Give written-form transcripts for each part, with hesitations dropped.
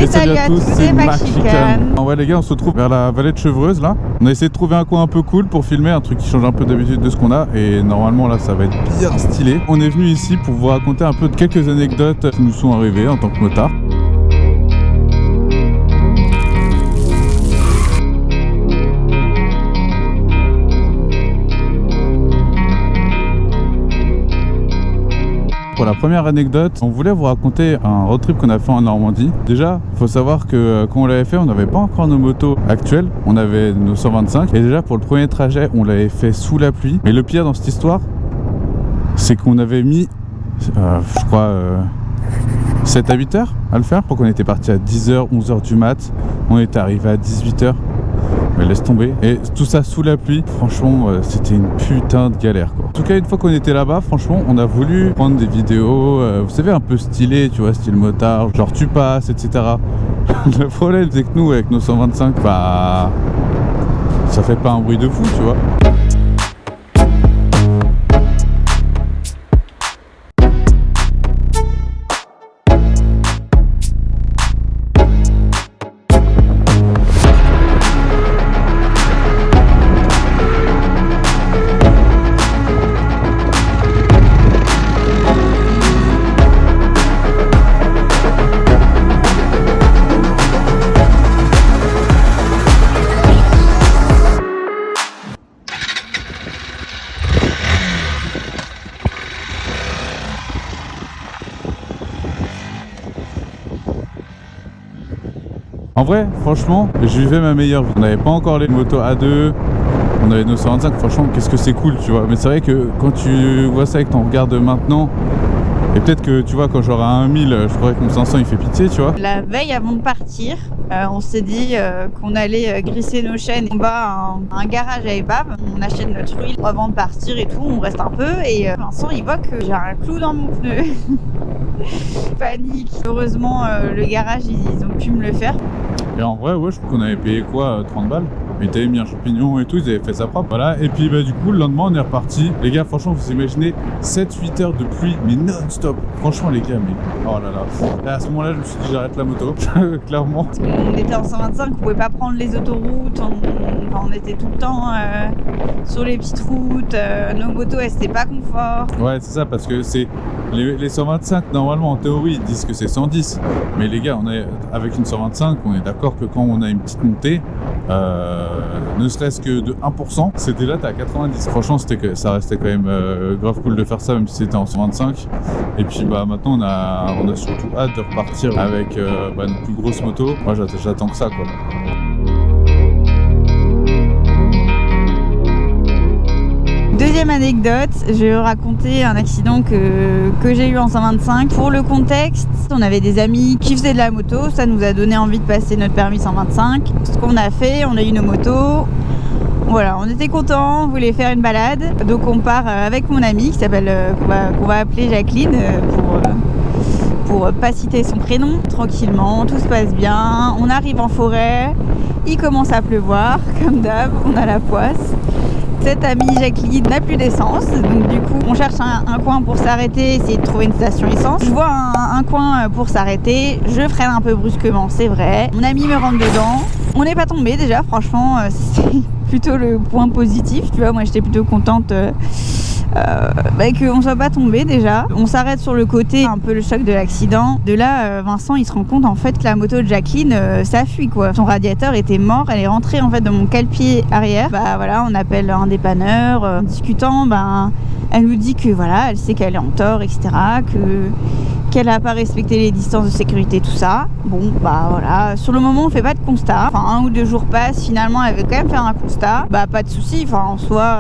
Et salut à tous, c'est Maxican. Ouais les gars, on se retrouve vers la vallée de Chevreuse là. On a essayé de trouver un coin un peu cool pour filmer, un truc qui change un peu d'habitude de ce qu'on a. Et normalement là ça va être bien stylé. On est venu ici pour vous raconter un peu de quelques anecdotes qui nous sont arrivées en tant que motard. Pour la première anecdote, on voulait vous raconter un road trip qu'on a fait en Normandie. Déjà, il faut savoir que quand on l'avait fait, on n'avait pas encore nos motos actuelles, on avait nos 125. Et déjà, pour le premier trajet, on l'avait fait sous la pluie. Mais le pire dans cette histoire, c'est qu'on avait mis, je crois, 7 à 8 heures à le faire. Je crois qu'on était parti à 10h, 11h du mat. On était arrivé à 18h. Mais laisse tomber. Et tout ça sous la pluie, franchement, c'était une putain de galère quoi. En tout cas, une fois qu'on était là-bas, franchement, on a voulu prendre des vidéos, vous savez, un peu stylées, tu vois, style motard, genre tu passes, etc. Le problème, c'est que nous, avec nos 125, bah, ça fait pas un bruit de fou, tu vois. En vrai, franchement, je vivais ma meilleure vie. On n'avait pas encore les motos A2, on avait nos 125, franchement, qu'est-ce que c'est cool, tu vois. Mais c'est vrai que quand tu vois ça avec ton regard de maintenant, et peut-être que, tu vois, quand j'aurai un 1000, je crois que mon 500, il fait pitié, tu vois. La veille avant de partir, on s'est dit qu'on allait grisser nos chaînes. On va à un garage à épave, on achète notre huile avant de partir et tout, on reste un peu. Et Vincent, il voit que j'ai un clou dans mon pneu. Panique. Heureusement, le garage, ils ont pu me le faire. Et en vrai, ouais, je crois qu'on avait payé quoi, 30 balles. Ils avaient mis un champignon et tout, ils avaient fait ça propre. Voilà, et puis bah, du coup, le lendemain, on est reparti. Les gars, franchement, vous imaginez 7-8 heures de pluie, mais non-stop. Franchement, les gars, mais oh là là. Et à ce moment-là, je me suis dit, j'arrête la moto, clairement. Parce qu'on était en 125, on pouvait pas prendre les autoroutes. On était tout le temps sur les petites routes. Nos motos, elles c'était pas confort. Ouais, c'est ça, parce que c'est les 125, normalement, en théorie, ils disent que c'est 110. Mais les gars, on est avec une 125, on est d'accord que quand on a une petite montée, ne serait-ce que de 1%, c'est déjà t'es à 90. Franchement, ça restait quand même grave cool de faire ça, même si c'était en 125. Et puis bah maintenant on a surtout hâte de repartir avec nos plus grosses motos. Moi j'attends que ça quoi. Deuxième anecdote, je vais vous raconter un accident que j'ai eu en 125. Pour le contexte, on avait des amis qui faisaient de la moto, ça nous a donné envie de passer notre permis 125. Ce qu'on a fait, on a eu nos motos, voilà, on était contents, on voulait faire une balade. Donc on part avec mon amie qui s'appelle, qu'on va appeler Jacqueline pour pas citer son prénom. Tranquillement, tout se passe bien, on arrive en forêt, il commence à pleuvoir, comme d'hab, on a la poisse. Cette amie Jacqueline n'a plus d'essence, donc du coup on cherche un coin pour s'arrêter, essayer de trouver une station essence. Je vois un coin pour s'arrêter, je freine un peu brusquement, c'est vrai. Mon ami me rentre dedans, on n'est pas tombé déjà, franchement c'est plutôt le point positif, tu vois, moi j'étais plutôt contente qu'on soit pas tombé déjà. On s'arrête sur le côté, un peu le choc de l'accident. De là, Vincent il se rend compte en fait que la moto de Jacqueline, ça fuit quoi. Son radiateur était mort, elle est rentrée en fait dans mon cale-pied arrière. Bah voilà, on appelle un dépanneur. En discutant, elle nous dit que voilà, elle sait qu'elle est en tort, etc. Qu'elle n'a pas respecté les distances de sécurité, tout ça. Bon, bah voilà, sur le moment on fait pas de constat. Enfin, 1 ou 2 jours passent, finalement elle veut quand même faire un constat. Bah pas de souci, enfin en soi,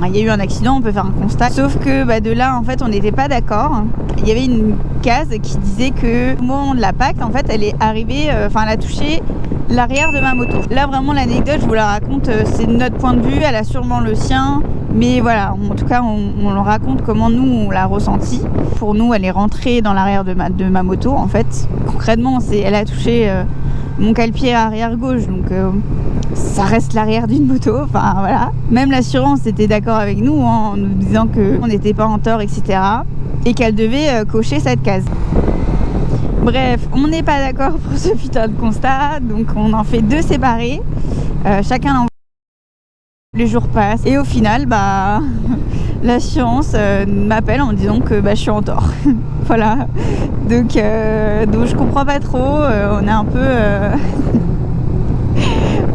il y a eu un accident, on peut faire un constat. Sauf que de là en fait on n'était pas d'accord. Il y avait une case qui disait que au moment de l'impact, en fait elle est arrivée, elle a touché l'arrière de ma moto. Là vraiment l'anecdote, je vous la raconte, c'est de notre point de vue, elle a sûrement le sien. Mais voilà, en tout cas, on le raconte comment nous, on l'a ressenti. Pour nous, elle est rentrée dans l'arrière de ma moto, en fait. Concrètement, elle a touché mon cale-pied arrière gauche, donc ça reste l'arrière d'une moto. Enfin, voilà. Même l'assurance était d'accord avec nous, en nous disant qu'on n'était pas en tort, etc. Et qu'elle devait cocher cette case. Bref, on n'est pas d'accord pour ce putain de constat, donc on en fait 2 séparés. Chacun l'envoie. Les jours passent et au final, bah, l'assurance m'appelle en me disant que bah, je suis en tort. Voilà. Donc je comprends pas trop. On est un peu,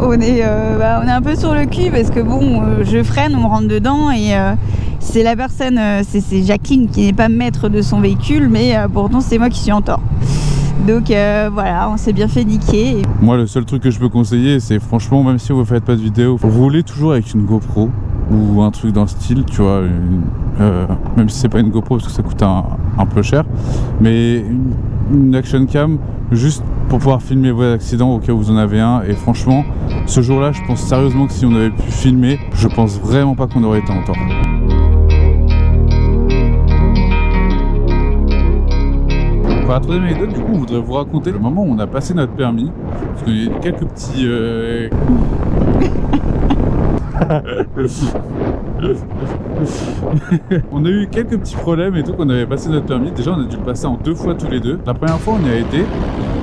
on est un peu sur le cul parce que bon, je freine, on me rentre dedans et c'est la personne, c'est Jacqueline qui n'est pas maître de son véhicule, mais pourtant c'est moi qui suis en tort. Donc voilà, on s'est bien fait niquer. Moi, le seul truc que je peux conseiller, c'est franchement, même si vous faites pas de vidéo, roulez toujours avec une GoPro ou un truc dans le style, tu vois, même si c'est pas une GoPro parce que ça coûte un peu cher, mais une action cam juste pour pouvoir filmer vos accidents au cas où vous en avez un. Et franchement, ce jour-là, je pense sérieusement que si on avait pu filmer, je pense vraiment pas qu'on aurait été en tort. Pour la troisième anecdote, du coup, on voudrait vous raconter le moment où on a passé notre permis. Parce qu'il y a quelques petits... on a eu quelques petits problèmes et tout qu'on avait passé notre permis. Déjà, on a dû le passer en 2 fois tous les deux. La première fois, on y a été.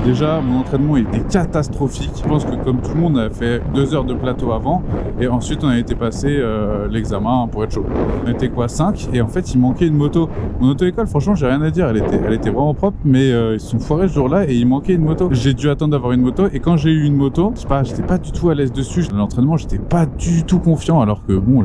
Déjà, mon entraînement était catastrophique. Je pense que comme tout le monde, on a fait 2 heures de plateau avant. Et ensuite, on a été passer l'examen pour être chaud. On était quoi, 5. Et en fait, il manquait une moto. Mon auto-école, franchement, j'ai rien à dire. Elle était vraiment propre. Mais ils se sont foirés ce jour-là et il manquait une moto. J'ai dû attendre d'avoir une moto. Et quand j'ai eu une moto, je sais pas, j'étais pas du tout à l'aise dessus. L'entraînement, j'étais pas du tout confiant. Alors que bon,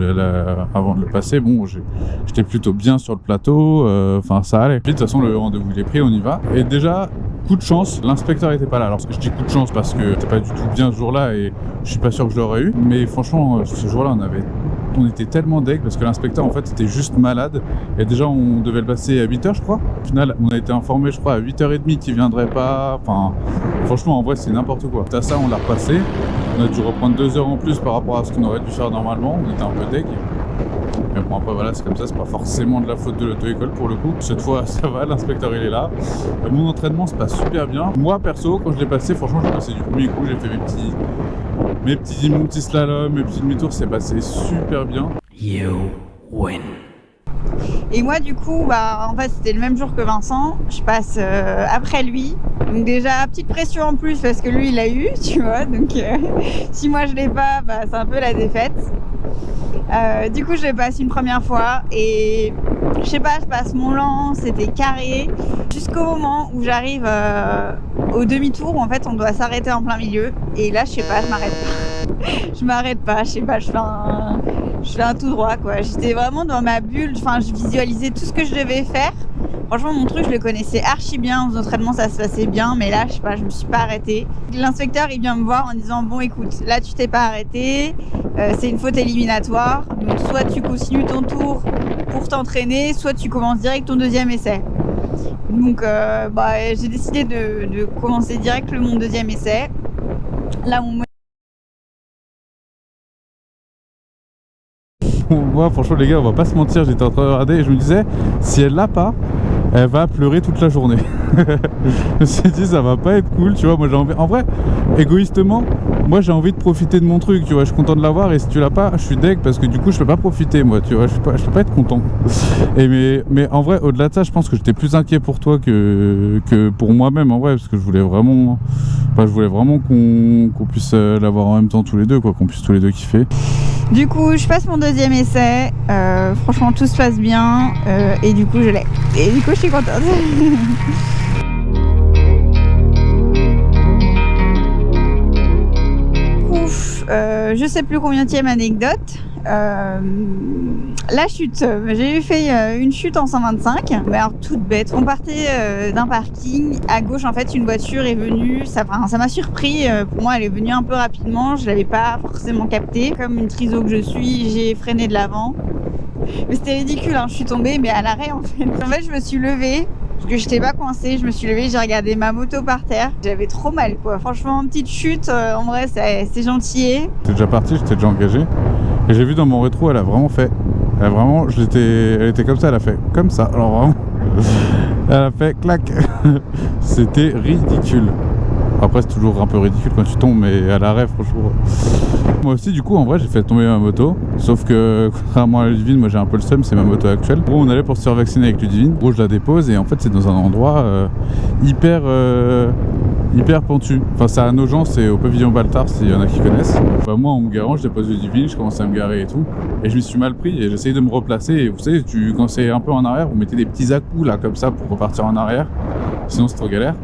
avant de le passer, bon, j'étais plutôt bien sur le plateau. Enfin, ça allait. Puis, de toute façon, le rendez-vous il est pris, on y va. Et déjà, coup de chance, l'inspecteur était pas là. Alors je dis coup de chance parce que c'était pas du tout bien ce jour-là et je suis pas sûr que je l'aurais eu. Mais franchement, ce jour-là, on était tellement deg parce que l'inspecteur en fait était juste malade. Et déjà on devait le passer à 8h je crois. Au final, on a été informé je crois à 8h30 qu'il viendrait pas. Enfin, franchement en vrai c'est n'importe quoi. À ça on l'a repassé. On a dû reprendre 2 heures en plus par rapport à ce qu'on aurait dû faire normalement. On était un peu deg. Mais bon après voilà c'est comme ça, c'est pas forcément de la faute de l'auto-école pour le coup. Cette fois ça va, l'inspecteur il est là. Mon entraînement se passe super bien. Moi perso quand je l'ai passé, franchement je l'ai passé du premier coup, j'ai fait mon petit slalom, mes petits demi-tours, c'est passé super bien. You win. Et moi du coup bah en fait c'était le même jour que Vincent, je passe après lui, donc déjà petite pression en plus parce que lui il l'a eu, tu vois, donc si moi je l'ai pas, bah c'est un peu la défaite. Du coup je le passe une première fois et je sais pas, je passe mon lent, c'était carré jusqu'au moment où j'arrive au demi-tour où en fait on doit s'arrêter en plein milieu et là je sais pas, je m'arrête pas, je sais pas, je fais un tout droit quoi. J'étais vraiment dans ma bulle, enfin je visualisais tout ce que je devais faire. Franchement mon truc je le connaissais archi bien, aux entraînements ça se passait bien, mais là je sais pas, je me suis pas arrêtée. L'inspecteur il vient me voir en disant bon écoute, là tu t'es pas arrêté, c'est une faute éliminatoire, donc soit tu continues ton tour pour t'entraîner, soit tu commences direct ton deuxième essai. Donc j'ai décidé de commencer direct mon deuxième essai. Là Moi franchement les gars on va pas se mentir, j'étais en train de regarder et je me disais si elle l'a pas, elle va pleurer toute la journée. Je me suis dit ça va pas être cool, tu vois. Moi j'ai envie, en vrai, égoïstement, moi j'ai envie de profiter de mon truc, tu vois. Je suis content de l'avoir et si tu l'as pas, je suis deg parce que du coup je peux pas profiter, moi, tu vois. Je peux pas être content. Mais en vrai, au-delà de ça, je pense que j'étais plus inquiet pour toi que pour moi-même en vrai, parce que je voulais vraiment qu'on puisse l'avoir en même temps tous les deux, quoi, qu'on puisse tous les deux kiffer. Du coup, je passe mon deuxième essai. Franchement, tout se passe bien. Et du coup, je l'ai. Et du coup, je suis contente. Ouf. Je sais plus combienième anecdote. La chute. J'ai fait une chute en 125. Mais alors, toute bête. On partait d'un parking. À gauche, en fait, une voiture est venue. Ça m'a surpris. Pour moi, elle est venue un peu rapidement. Je l'avais pas forcément capté. Comme une triso que je suis, j'ai freiné de l'avant. Mais c'était ridicule, hein. Je suis tombée, mais à l'arrêt, en fait. En fait, je me suis levée. Parce que j'étais pas coincée, je me suis levée, j'ai regardé ma moto par terre. J'avais trop mal, quoi. Franchement, petite chute, en vrai, c'est gentil. J'étais déjà parti, j'étais déjà engagé. Et j'ai vu dans mon rétro, elle a vraiment fait. Elle était comme ça, elle a fait comme ça. Alors vraiment, elle a fait clac. C'était ridicule. Après c'est toujours un peu ridicule quand tu tombes, mais à l'arrêt franchement. Moi aussi du coup en vrai j'ai fait tomber ma moto. Sauf que contrairement à Ludivine, moi j'ai un peu le seum, c'est ma moto actuelle. Bon, on allait pour se faire vacciner avec Ludivine. Bon, je la dépose et en fait c'est dans un endroit hyper pentu. Enfin c'est à Nogent, c'est au pavillon Baltard s'il y en a qui connaissent. Bah, moi en me garant, je dépose Ludivine, je commence à me garer et tout. Et je me suis mal pris et j'essaye de me replacer. Et vous savez, quand c'est un peu en arrière, vous mettez des petits à-coups là comme ça pour repartir en arrière. Sinon c'est trop galère.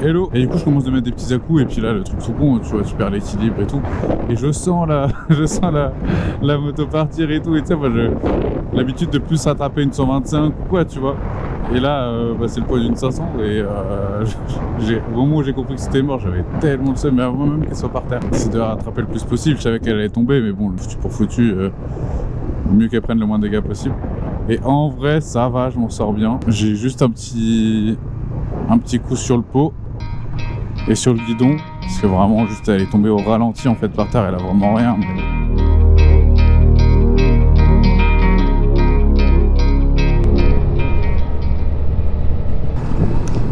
Hello. Et du coup je commence à mettre des petits à-coups et puis là le truc tout con, tu vois, tu perds l'équilibre et tout. Et je sens la moto partir et tout. Et tu sais, moi j'ai l'habitude de plus rattraper une 125 ou quoi, tu vois. Et là c'est le poids d'une 500 et au moment où j'ai compris que c'était mort, j'avais tellement de seum, mais avant même qu'elle soit par terre. J'essayais de la rattraper le plus possible, je savais qu'elle allait tomber, mais bon, foutu pour foutu, mieux qu'elle prenne le moins de dégâts possible. Et en vrai ça va, je m'en sors bien. J'ai juste un petit coup sur le pot et sur le guidon, parce que vraiment juste elle est tombée au ralenti en fait par terre, elle a vraiment rien.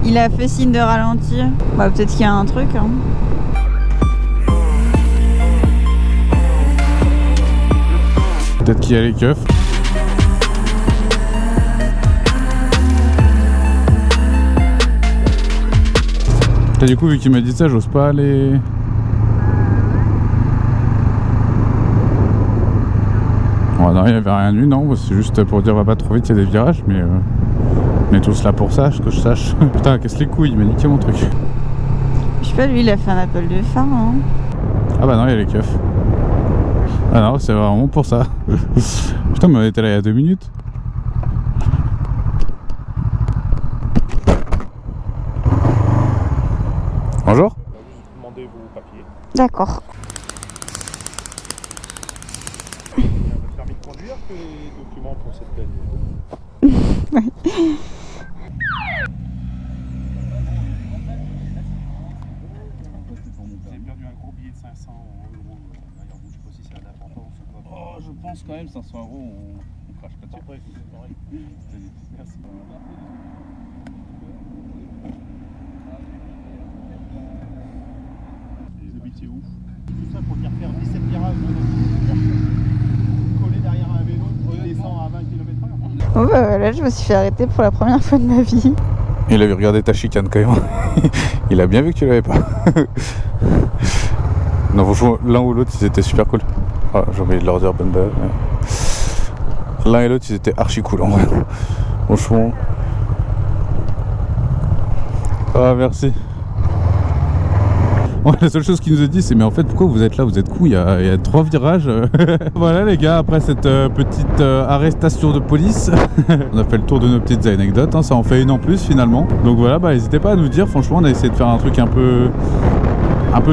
Il a fait signe de ralentir. Bah peut-être qu'il y a un truc. Hein. Peut-être qu'il y a les keufs. Et du coup, vu qu'il m'a dit ça, j'ose pas aller. Oh, non, il n'y avait rien eu, non. C'est juste pour dire va pas trop vite, il y a des virages, mais on est tous là pour ça, que je sache. Putain, casse les couilles, il m'a niqué mon truc. Je sais pas, lui, il a fait un appel de phare. Hein. Ah bah non, il y a les keufs. Ah non, c'est vraiment pour ça. Putain, mais on était là il y a 2 minutes. Bonjour. Demandez vos papiers. D'accord. Il y a votre permis de conduire que les documents pour cette peine. Oui. Vous avez perdu un gros billet de 500 euros derrière vous, je sais pas si c'est un d'importance ou quoi. Oh, je pense quand même 500 €, on crache pas dessus. Après, c'est pareil. Merci. Vous habitez où? Tout ça pour venir faire 17 virages collé derrière un vélo, descend à 20 km/h. Oh bah là, je me suis fait arrêter pour la première fois de ma vie. Il avait regardé ta chicane quand même. Il a bien vu que tu l'avais pas. Non, franchement, l'un ou l'autre, ils étaient super cool. Ah, j'ai oublié de leur dire bonne balle. L'un et l'autre, ils étaient archi cool en vrai. Franchement. Ah, merci. Ouais, la seule chose qu'il nous a dit, c'est mais en fait pourquoi vous êtes là, vous êtes cool, il y a 3 virages. Voilà les gars, après cette petite arrestation de police, on a fait le tour de nos petites anecdotes, hein, ça en fait une en plus finalement. Donc voilà, bah n'hésitez pas à nous dire, franchement on a essayé de faire un truc un peu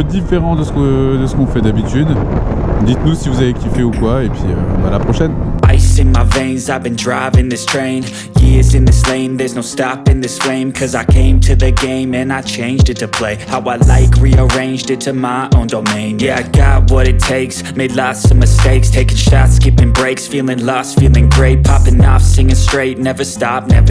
différent de ce qu'on fait d'habitude. Dites-nous si vous avez kiffé ou quoi, et puis à la prochaine. Ice in my veins, I've been driving this train. Years in this lane, there's no stopping this flame. Cause I came to the game and I changed it to play how I like, rearranged it to my own domain. Yeah, I got what it takes, made lots of mistakes, taking shots, skipping breaks, feeling lost, feeling great, popping off, singing straight, never stop, never